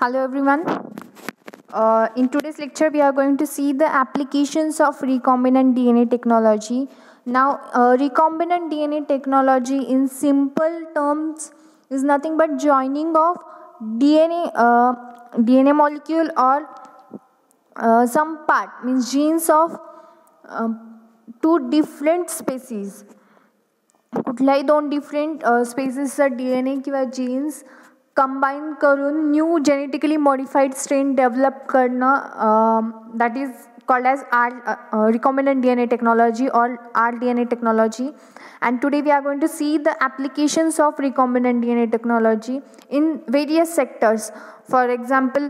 Hello everyone. In today's lecture, we are going to see the applications of recombinant DNA technology. Now, recombinant DNA technology, in simple terms, is nothing but joining of DNA molecule or some part, means genes of two different species. कुठल्याही दोन different स्पेसिसचा DNA किंवा genes combine करून new genetically modified strain develop करणं that is called as recombinant DNA technology or rDNA technology. And today we are going to see the applications of recombinant DNA technology in various sectors. For example,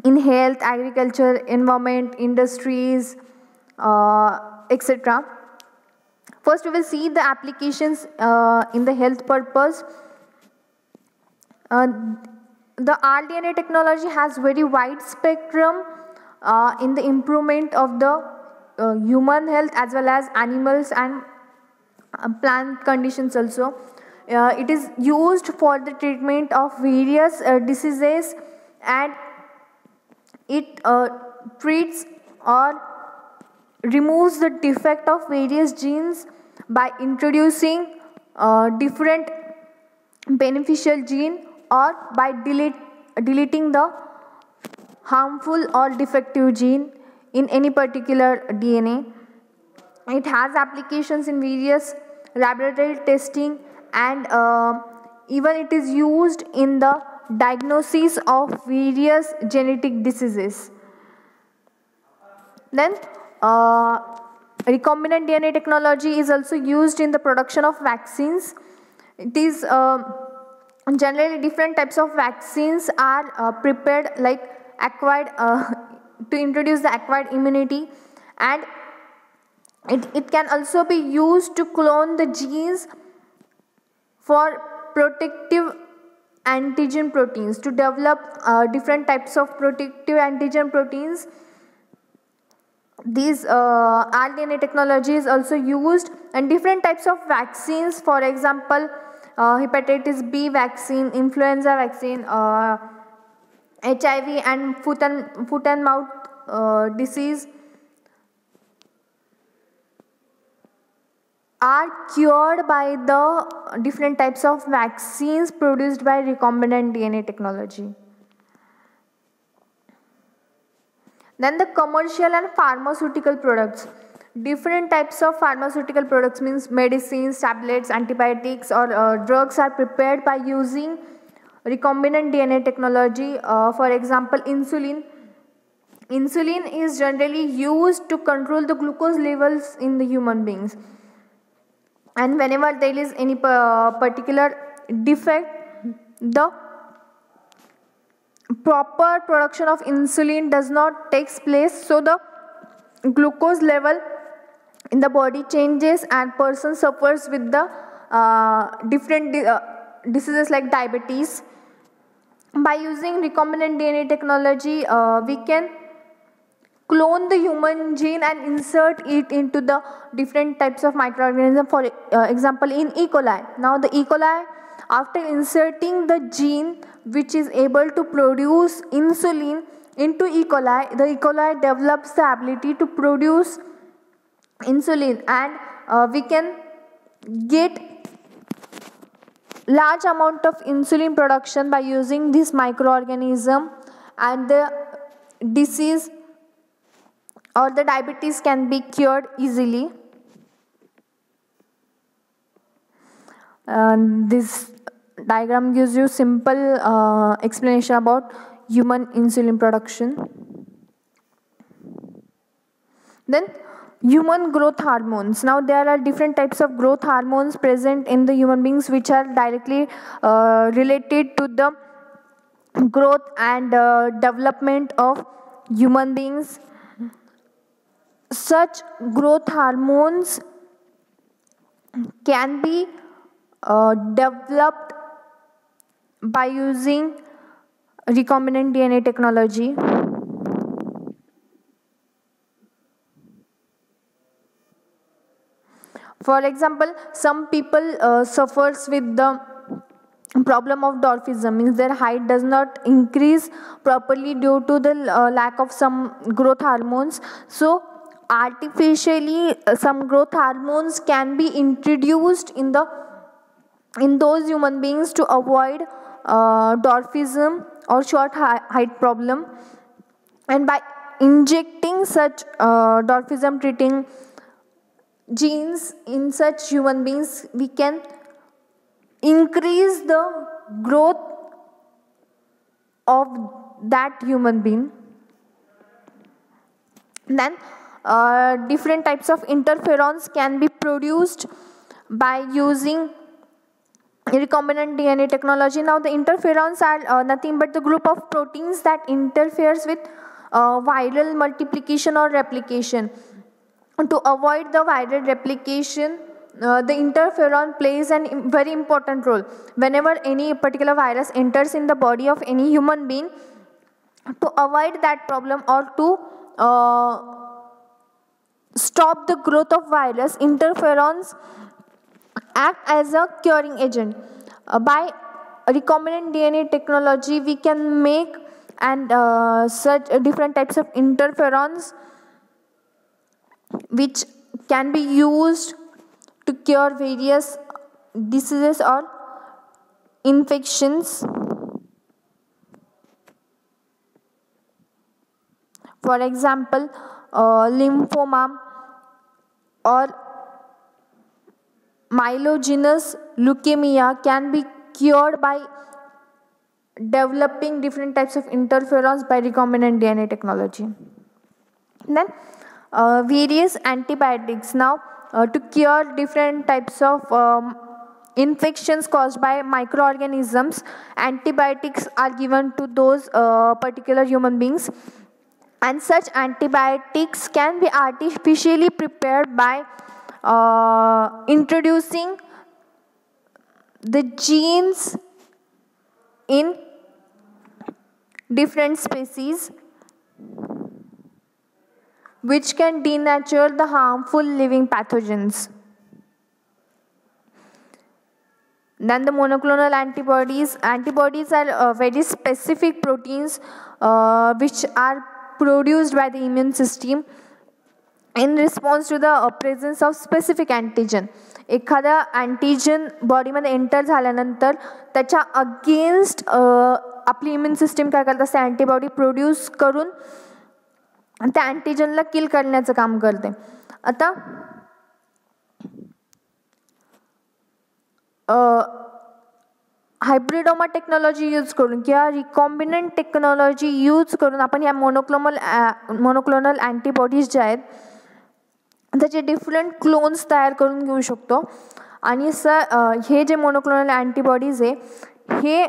in health, agriculture, environment, industries, etc. First, we will see the applications in the health purpose. The rDNA technology has very wide spectrum in the improvement of the human health as well as animals and plant conditions also. It is used for the treatment of various diseases, and it treats or removes the defect of various genes by introducing different beneficial gene or by deleting the harmful or defective gene in any particular DNA. It has applications in various laboratory testing, and even it is used in the diagnosis of various genetic diseases. Then recombinant DNA technology is also used in the production of vaccines. It is generally different types of vaccines are prepared, like acquired to introduce the acquired immunity, and it can also be used to clone the genes for protective antigen proteins, to develop different types of protective antigen proteins. These rDNA technology is also used in different types of vaccines. For example, hepatitis B vaccine, influenza vaccine, HIV and foot and mouth disease are cured by the different types of vaccines produced by recombinant DNA technology. Then the commercial and pharmaceutical products. Different types of pharmaceutical products, means medicines, tablets, antibiotics or drugs, are prepared by using recombinant DNA technology. For example, insulin. Insulin is generally used to control the glucose levels in the human beings. And whenever there is any particular defect, the proper production of insulin does not takes place, so the glucose level in the body changes and person suffers with the different diseases like diabetes. By using recombinant DNA technology, we can clone the human gene and insert it into the different types of microorganisms. For example, in E. coli. Now the E. coli, after inserting the gene which is able to produce insulin into E. coli, the E. coli develops the ability to produce insulin, and we can get large amount of insulin production by using this microorganism, and the disease or the diabetes can be cured easily. This diagram gives you simple explanation about human insulin production. Then human growth hormones. Now there are different types of growth hormones present in the human beings which are directly related to the growth and development of human beings. Such growth hormones can be developed by using recombinant DNA technology. For example, some people suffers with the problem of dwarfism, means their height does not increase properly due to the lack of some growth hormones. So artificially some growth hormones can be introduced in those human beings to avoid dwarfism or short height problem. And by injecting such dwarfism treating genes in such human beings, we can increase the growth of that human being. Then different types of interferons can be produced by using recombinant DNA technology. Now the interferons are nothing but the group of proteins that interferes with viral multiplication or replication. To avoid the viral replication, the interferon plays a very important role. Whenever any particular virus enters in the body of any human being, to avoid that problem or to stop the growth of virus, interferons act as a curing agent. By recombinant DNA technology, we can make and such different types of interferons which can be used to cure various diseases or infections. For example, lymphoma or myelogenous leukemia can be cured by developing different types of interferons by recombinant DNA technology. Then various antibiotics. Now to cure different types of infections caused by microorganisms, antibiotics are given to those particular human beings, and such antibiotics can be artificially prepared by introducing the genes in different species which can denature the harmful living pathogens. Then the monoclonal antibodies. Antibodies are very specific proteins which are produced by the immune system in response to the presence of specific antigen. एखादा antigen बॉडीमध्ये enter झाल्यानंतर त्याच्या against आपली immune system काय करत असते, antibody produce करून त्या अँटीजनला किल करण्याचं काम करते. आता हायब्रिडोमा टेक्नॉलॉजी यूज करून किंवा रिकॉम्बिनंट टेक्नॉलॉजी यूज करून आपण ह्या मोनोक्लोनल अँटीबॉडीज ज्या आहेत त्याचे डिफरंट क्लोन्स तयार करून घेऊ शकतो. आणि हे जे मोनोक्लोनल अँटीबॉडीज आहे, हे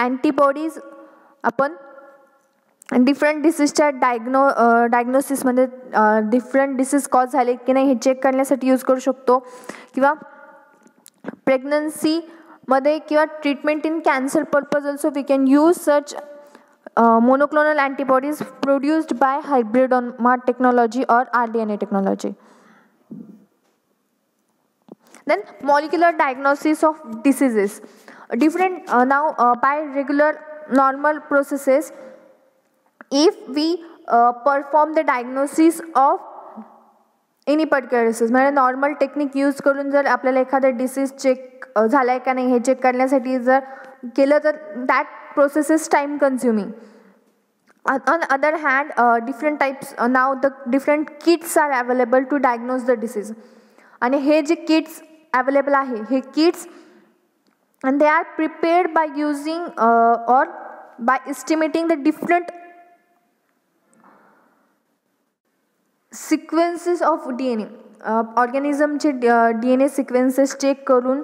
अँटीबॉडीज आपण डिफरंट डिसीजच्या डायग्नोसिसमध्ये डिफरंट डिसीज कॉज झाले की नाही हे चेक करण्यासाठी यूज करू शकतो, किंवा प्रेग्नन्सीमध्ये किंवा treatment in cancer purpose also we can use such monoclonal antibodies produced by hybridoma technology or rDNA technology. Then molecular diagnosis of diseases. Different now by regular normal processes, if we perform the diagnosis of any particular disease, म्हणजे normal technique use करून जर आपल्याला एखादा disease check झालाय का नाही हे check करण्यासाठी जर केलं तर that process is time consuming. On other hand, different types now the different kits are available to diagnose the disease. आणि हे जे kits available आहे, हे kits and they are prepared by using or by estimating the different sequences of DNA. Organism चे DNA sequences check करून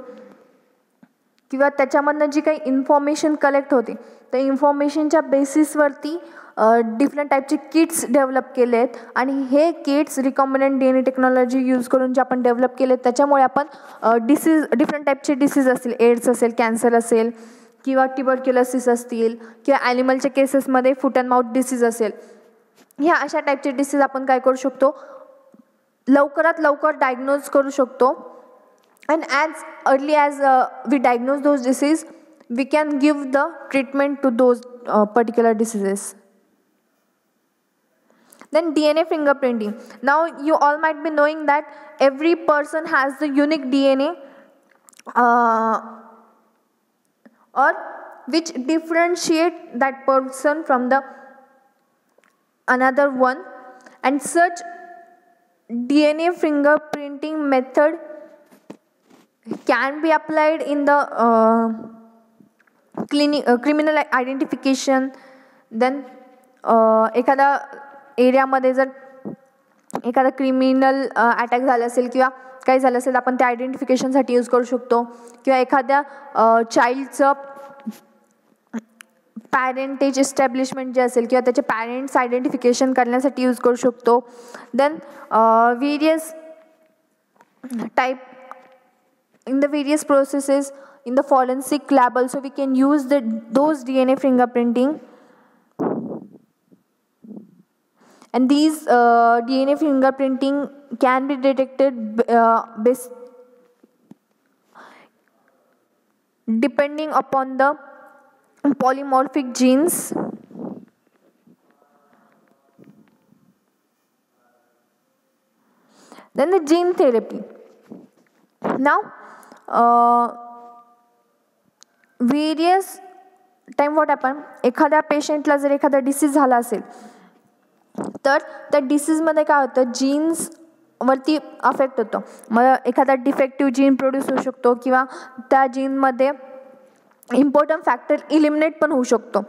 किंवा त्याच्यामधनं जी काही information collect होते त्या इन्फॉर्मेशनच्या बेसिसवरती डिफरंट टाईपचे किट्स डेव्हलप केले आहेत. आणि हे kits recombinant DNA technology use करून जे आपण डेव्हलप केले त्याच्यामुळे आपण डिफरंट टाईपचे डिसीज असतील, एड्स असेल, कॅन्सर असेल किंवा ट्युबरक्युलोसिस असतील किंवा ॲनिमलच्या केसेसमध्ये फूट अँड माउथ डिसीज असेल, ह्या अशा टाईपचे डिसीज आपण काय करू शकतो, लवकरात लवकर डायग्नोज करू शकतो. And as early as we diagnose those disease, we can give the treatment to those particular diseases. Then DNA fingerprinting. Now you all might be knowing that every person has the unique DNA or which differentiate that person from the another one, and such DNA fingerprinting method can be applied in the criminal identification. Then एखादा एरियामध्ये जर एखादा criminal attack झाला असेल किंवा काही झालं असेल, आपण ते आयडेंटिफिकेशनसाठी यूज करू शकतो. किंवा एखाद्या चाइल्डचं पॅरेंटेज एस्टॅब्लिशमेंट जे असेल किंवा त्याचे पॅरेंट्स आयडेंटिफिकेशन करण्यासाठी यूज करू शकतो. Then various type in the various processes in the forensic lab also we can use those DNA fingerprinting, and these DNA fingerprinting can be detected depending upon the polymorphic genes. Then the gene therapy. Now various time what happen, एखाद्या पेशंटला जर एखादा disease झाला असेल तर त्या डिसीजमध्ये काय होतं, जीन्सवरती अफेक्ट होतं. मग एखादा डिफेक्टिव्ह जीन प्रोड्यूस होऊ शकतो किंवा त्या जीनमध्ये इम्पॉर्टंट फॅक्टर इलिमिनेट पण होऊ शकतो.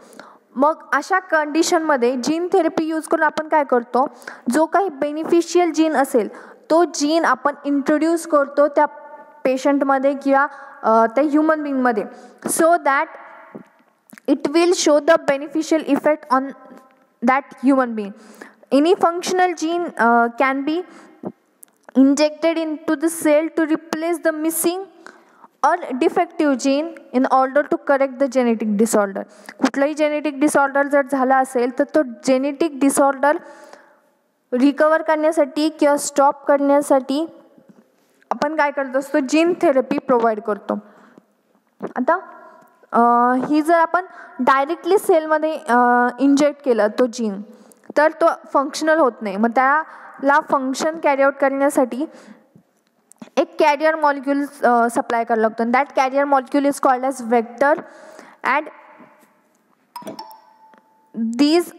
मग अशा कंडिशनमध्ये जीन थेरपी यूज करून आपण काय करतो, जो काही बेनिफिशियल जीन असेल तो जीन आपण इंट्रोड्यूस करतो त्या पेशंटमध्ये किंवा त्या ह्युमन बिंगमध्ये, so that it will show the beneficial effect on that human being. Any functional gene can be injected into the cell to replace the missing or defective gene in order to correct the genetic disorder. कुठलाही genetic disorder जर झाला असेल तर तो genetic disorder recover करण्यासाठी किंवा stop करण्यासाठी आपण काय करत असतो, जीन थेरपी प्रोव्हाइड करतो. आता ही जर आपण डायरेक्टली सेलमध्ये इंजेक्ट केलं तो जीन तर तो फंक्शनल होत नाही. मग त्याला फंक्शन कॅरी आउट करण्यासाठी एक कॅरियर मॉलिक्यूल सप्लाय करावं लागतं. That carrier molecule is called as vector, and these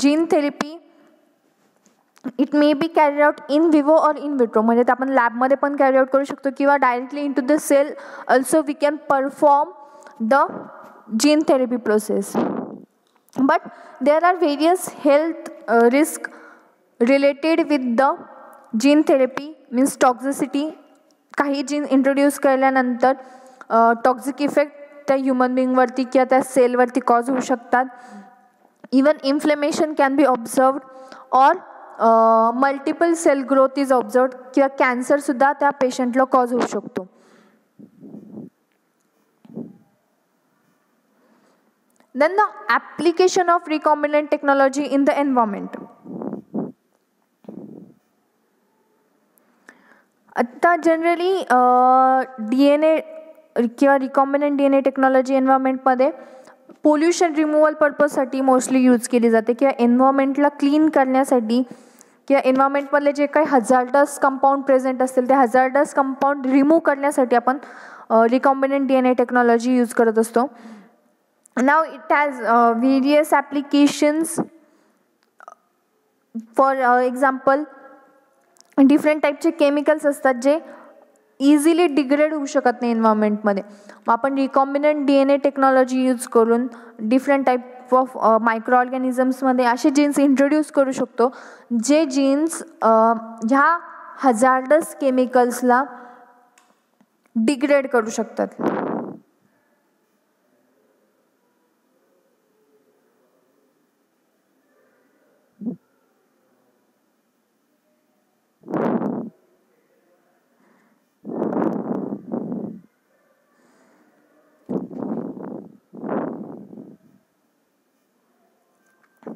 gene therapy it may be carry out in vivo और इन विट्रो, म्हणजे ते आपण लॅबमध्ये पण कॅरी आउट करू शकतो किंवा directly into the cell also we can perform the gene therapy process. But there are various health risk related with the gene therapy, means toxicity. काही जीन इंट्रोड्यूस केल्यानंतर टॉक्झिक इफेक्ट त्या human बिंगवरती किंवा त्या सेलवरती cause होऊ शकतात. Even inflammation can be observed or multiple cell growth is observed, किंवा कॅन्सरसुद्धा त्या पेशंटला कॉज होऊ शकतो. Then the application of recombinant technology in the environment. आता जनरली DNA किंवा रिकॉम्बिनंट DNA टेक्नॉलॉजी एन्व्हायरमेंटमध्ये पोल्युशन रिमूव्हल पर्पजसाठी मोस्टली यूज केली जाते, किंवा एन्व्हायरमेंटला क्लीन करण्यासाठी किंवा एन्व्हायरमेंटमधले जे काही हजार्डस कंपाऊंड प्रेझेंट असतील ते हजार्डस कंपाऊंड रिमूव्ह करण्यासाठी आपण रिकॉम्बिनंट DNA टेक्नॉलॉजी यूज करत असतो. Now it has various applications. For example, different टाईपचे केमिकल्स असतात जे इझिली डिग्रेड होऊ शकत नाही एन्व्हायरमेंटमध्ये. मग आपण रिकॉम्बिनंट DNA टेक्नॉलॉजी यूज करून डिफरंट टाईप ऑफ मायक्रो ऑर्गॅनिझम्समध्ये असे जीन्स इंट्रोड्यूस करू शकतो जे जीन्स ह्या हजार्डस केमिकल्सला डिग्रेड करू शकतात.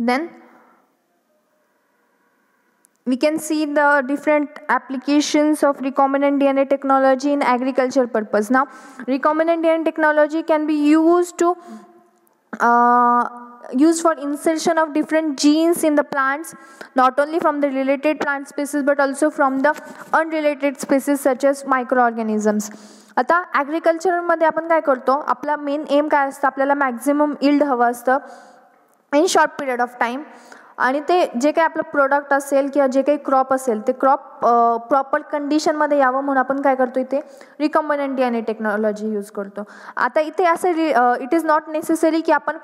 Then we can see the different applications of recombinant DNA technology in agriculture purpose. Now, recombinant DNA technology can be used to used for insertion of different genes in the plants, not only from the related plant species but also from the unrelated species such as microorganisms. आता ॲग्रिकल्चरमध्ये आपण काय करतो, आपला main M काय असतं, आपल्याला maximum yield हवं असतं in short period of time, आणि ते जे काही आपलं प्रोडक्ट असेल किंवा जे काही क्रॉप असेल ते क्रॉप प्रॉपर कंडिशनमध्ये यावं म्हणून आपण काय करतो, इथे रिकॉम्बिनंट DNA टेक्नॉलॉजी यूज करतो. आता इथे असं इट इज नॉट नेसेसरी की आपण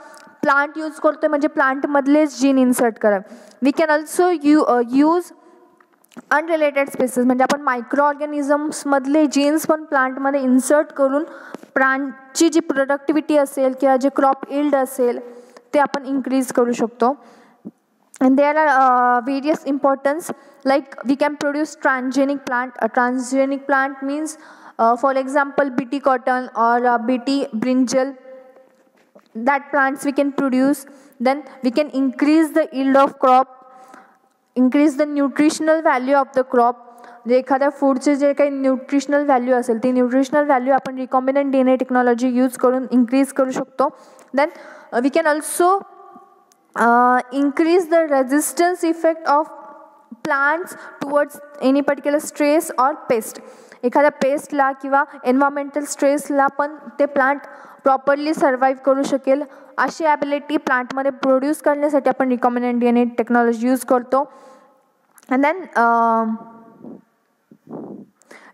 प्लांट यूज करतो म्हणजे प्लांटमधलेच जीन इन्सर्ट करा. We can also use unrelated species, म्हणजे आपण मायक्रो ऑर्गॅनिझम्समधले जीन्स पण प्लांटमध्ये इन्सर्ट करून प्लांटची जी प्रोडक्टिव्हिटी असेल किंवा जे क्रॉप इल्ड असेल ते आपण इन्क्रीज करू शकतो. And there are various importance, like we can produce transgenic plant. A transgenic plant means, for example, BT cotton or BT brinjal. That plants we can produce. Then we can increase the yield of crop, increase the nutritional value of the crop. जे एखाद्या फूडचे जे काही nutritional value असेल ती nutritional value आपण recombinant DNA technology use करून increase करू शकतो. Then we can also increase the resistance effect of plants towards any particular stress or pest. एखाद्या पेस्टला किंवा एन्व्हायरमेंटल स्ट्रेसला पण ते प्लांट प्रॉपरली सर्वाईव्ह करू शकेल अशी ॲबिलिटी प्लांटमध्ये प्रोड्यूस करण्यासाठी आपण रिकॉम्बिनंट DNA टेक्नॉलॉजी यूज करतो. And then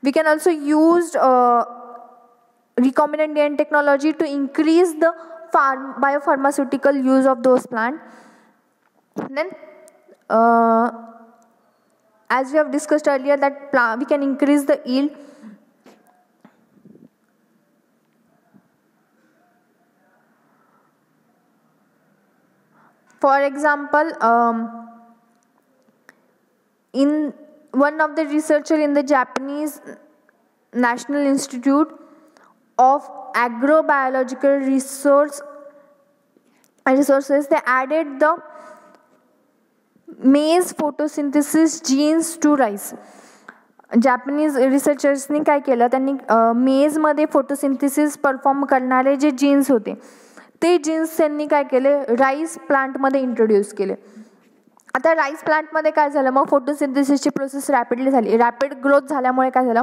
we can also use recombinant DNA technology to increase the biopharmaceutical use of those plants. Then as we have discussed earlier that we can increase the yield. For example, in one of the researcher in the Japanese National Institute of Agrobiological Resources, they added the maize photosynthesis genes to rice. Japanese रिसर्चर्सनी काय केलं, त्यांनी मेजमध्ये photosynthesis perform करणारे जे jeans होते ते jeans त्यांनी काय केले, राईस प्लांटमध्ये इंट्रोड्यूस केले. आता राईस प्लांटमध्ये काय झालं, मग फोटोसिंथेसिसची प्रोसेस रॅपिडली झाली. रॅपिड ग्रोथ झाल्यामुळे काय झालं,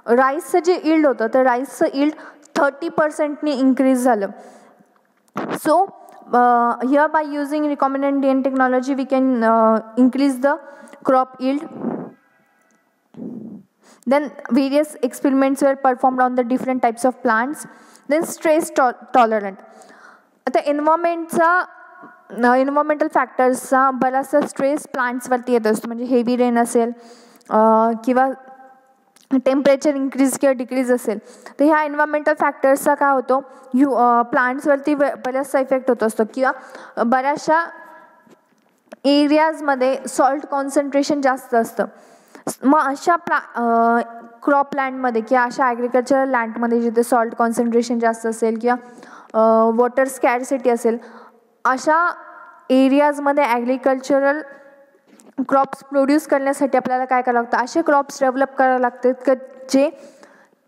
राईसचं जे इल्ड होतं तर राईसचं इल्ड 30% increase झालं. So here by using recombinant DNA technology we can increase the crop yield. Then various experiments were performed on the different types of plants. Then stress tolerant. आता environmental फॅक्टर्सचा बराचसा stress प्लांट्सवरती येत असतो, म्हणजे heavy rain असेल किंवा temperature increase किंवा decrease असेल तर ह्या एन्व्हायरमेंटल फॅक्टर्सचा काय होतो, प्लांट्सवरती बऱ्याचसा इफेक्ट होत असतो किंवा बऱ्याचशा एरियाजमध्ये सॉल्ट कॉन्सन्ट्रेशन जास्त असतं. मग अशा क्रॉप लँडमध्ये किंवा अशा ॲग्रिकल्चरल लँडमध्ये जिथे सॉल्ट कॉन्सन्ट्रेशन जास्त असेल किंवा वॉटर स्कॅरसिटी असेल अशा एरियाजमध्ये ॲग्रिकल्चरल क्रॉप्स प्रोड्यूस करण्यासाठी आपल्याला काय करावं लागतं, असे क्रॉप्स डेव्हलप करावे लागतात जे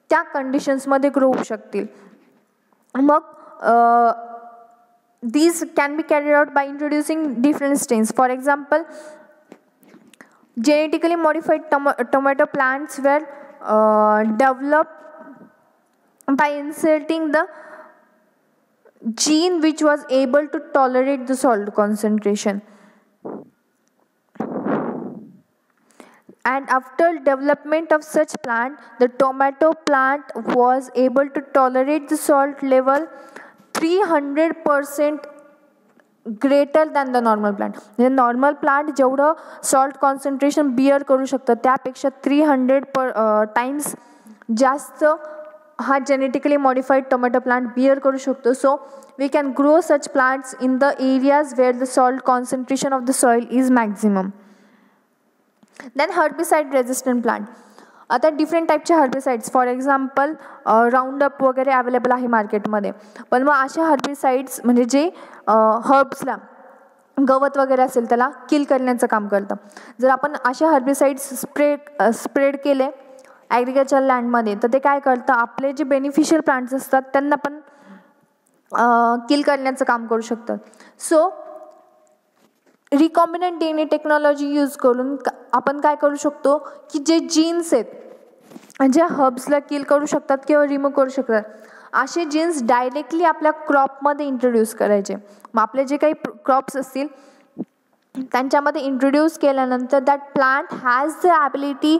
त्या कंडिशन्समध्ये ग्रो होऊ शकतील. मग these can be carried out by introducing different strains. For example, genetically modified tomato plants were developed by inserting the gene which was able to tolerate the salt concentration. And after development of such plant, the tomato plant was able to tolerate the salt level 300% greater than the normal plant. म्हणजे normal plant जेवढं salt concentration bear करू शकतं त्यापेक्षा 300 times जास्त हा genetically modified tomato plant bear करू शकतो. So we can grow such plants in the areas where the salt concentration of the soil is maximum. Then herbicide resistant plant. आता different टाईपचे herbicides, for example Roundup वगैरे available आहे मार्केटमध्ये, पण मग अशा herbicides म्हणजे जे हर्ब्सला गवत वगैरे असेल त्याला किल करण्याचं काम करतं. जर आपण असे हर्बिसाइड्स स्प्रेड केले ॲग्रिकल्चर लँडमध्ये तर ते काय करतं, आपले जे बेनिफिशियल प्लांट्स असतात त्यांना पण किल करण्याचं काम करू शकतात. सो रिकॉम्बिनंट DNA टेक्नॉलॉजी यूज करून आपण काय करू शकतो की जे जीन्स आहेत जे हर्ब्सला किल करू शकतात किंवा रिमूव्ह करू शकतात असे जीन्स डायरेक्टली आपल्या क्रॉपमध्ये इंट्रोड्यूस करायचे. मग आपले जे काही क्रॉप्स असतील त्यांच्यामध्ये इंट्रोड्यूस केल्यानंतर that plant has the ability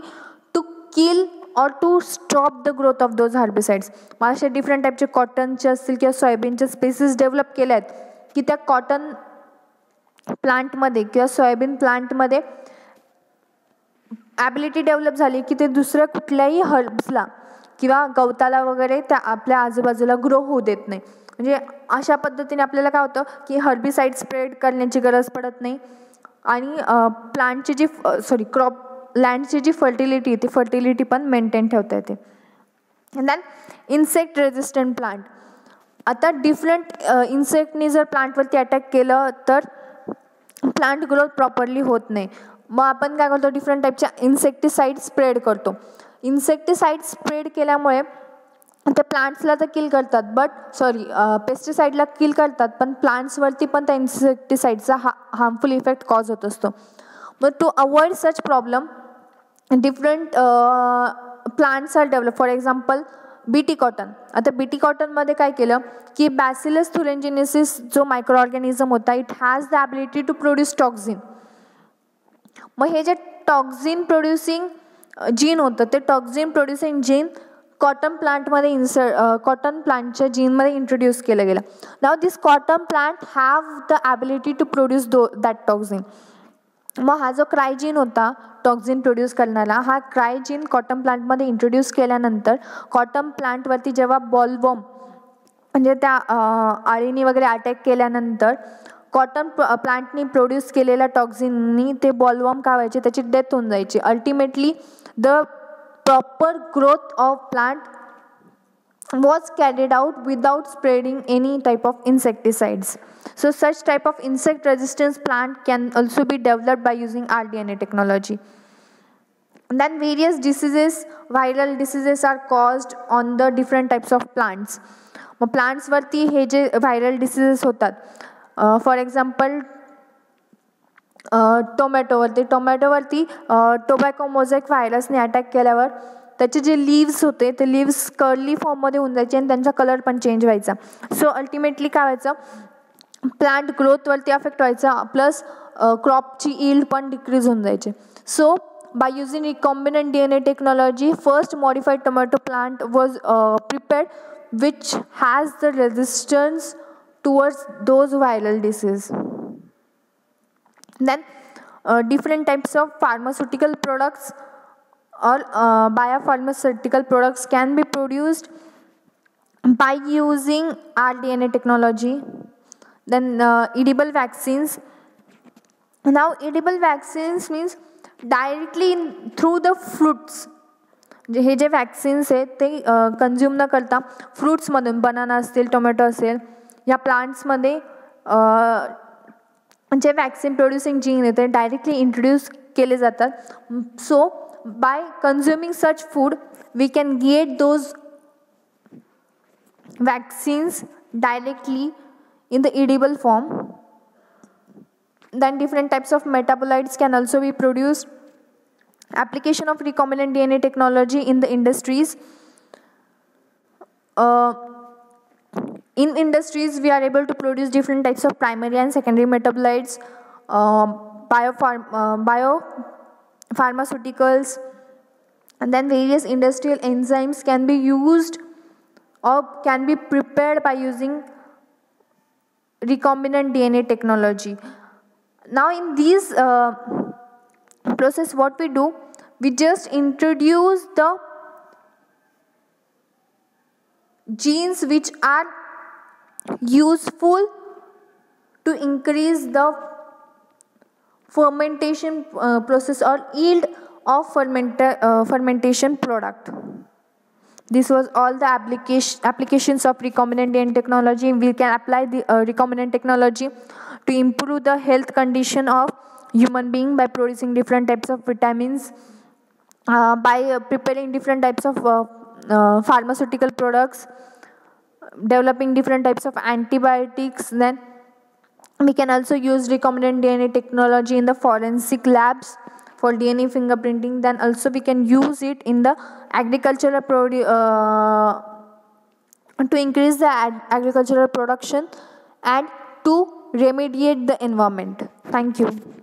to kill or to stop the growth of those herbicides. मग असे डिफरंट टाईपचे कॉटनचे असतील किंवा सोयाबीनचे स्पेसीस डेव्हलप केले आहेत की त्या कॉटन प्लांटमध्ये किंवा सोयाबीन प्लांटमध्ये ॲबिलिटी डेव्हलप झाली की ते दुसऱ्या कुठल्याही हर्ब्सला किंवा गवताला वगैरे त्या आपल्या आजूबाजूला ग्रो होऊ देत नाही. म्हणजे अशा पद्धतीने आपल्याला काय होतं की हर्बिसाइड स्प्रेड करण्याची गरज पडत नाही आणि प्लांटची जी क्रॉप लँडची जी फर्टिलिटी ती फर्टिलिटी पण मेंटेन ठेवता येते. Than insect resistant plant. आता डिफरंट इन्सेक्टनी जर प्लांटवरती अटॅक केलं तर प्लांट ग्रोथ प्रॉपरली होत नाही. मग आपण काय करतो, डिफरंट टाईपच्या इन्सेक्टिसाइड स्प्रेड करतो. इन्सेक्टिसाइड स्प्रेड केल्यामुळे ते प्लांट्सला तर किल करतात पेस्टिसाइडला किल करतात पण प्लांट्सवरती पण त्या इन्सेक्टिसाइडचा हार्मफुल इफेक्ट कॉज होत असतो. मग to avoid such problem different plants are develop. For example BT cotton. आता बीटी कॉटनमध्ये काय केलं की बॅसिलस thuringiensis जो मायक्रो ऑर्गॅनिझम होता it has the ability to produce toxin. मग हे जे टॉक्झिन प्रोड्युसिंग जीन होतं ते टॉक्झिन प्रोड्युसिंग जीन कॉटन प्लांटमध्ये कॉटन प्लांटच्या जीनमध्ये इंट्रोड्यूस केलं गेलं. Now this cotton plant have the ability to produce that toxin. मग हा जो क्रायजीन होता टॉक्झिन प्रोड्यूस करणारा हा क्रायजीन कॉटन प्लांटमध्ये इंट्रोड्यूस केल्यानंतर कॉटन प्लांटवरती जेव्हा बॉलवॉर्म म्हणजे त्या आळीनी वगैरे अटॅक केल्यानंतर कॉटन प्लांटनी प्रोड्यूस केलेल्या टॉक्झिननी ते बॉलवॉर्म काय व्हायचे, त्याची डेथ होऊन जायची. Ultimately the proper growth of plant was carried out without spreading any type of insecticides. So such type of insect resistance plant can also be developed by using rDNA technology. And then various diseases, viral diseases are caused on the different types of plants. मग प्लांट्सवरती हे जे viral diseases होतात for example टोमॅटोवरती tobacco mosaic व्हायरसने attack केल्यावर त्याचे जे leaves होते ते लीव्स कर्ली फॉर्ममध्ये होऊन जायचे आणि त्यांचा कलर पण चेंज व्हायचा. सो अल्टिमेटली काय व्हायचं, प्लांट ग्रोथवरती अफेक्ट व्हायचा प्लस क्रॉपची यील्ड पण डिक्रीज होऊन जायचे. सो by using recombinant DNA technology, first modified tomato plant was prepared which has the resistance towards those viral diseases. Then different types of pharmaceutical products or biopharmaceutical products can be produced by using rDNA technology. Then edible vaccines. Now edible vaccines means directly through the fruits. हे जे vaccines आहेत ते consume न करता फ्रूट्समधून बनाना असतील tomato असेल या प्लांट्समध्ये जे वॅक्सिन प्रोड्युसिंग जीन आहे ते डायरेक्टली इंट्रोड्यूस केले जातात. So by consuming such food we can get those vaccines directly in the edible form. Then different types of metabolites can also be produced. Application of recombinant DNA technology in the industries. In industries, we are able to produce different types of primary and secondary metabolites, biopharmaceuticals, and then various industrial enzymes can be used or can be prepared by using recombinant DNA technology. Now in these process what we do, we just introduce the genes which are useful to increase the fermentation process or yield of fermentation product. This was all the applications of recombinant DNA technology. We can apply the recombinant technology to improve the health condition of human being by producing different types of vitamins, by preparing different types of pharmaceutical products, developing different types of antibiotics. Then we can also use recombinant DNA technology in the forensic labs for DNA fingerprinting. Then also we can use it in the agricultural to increase the agricultural production and to remediate the environment. Thank you.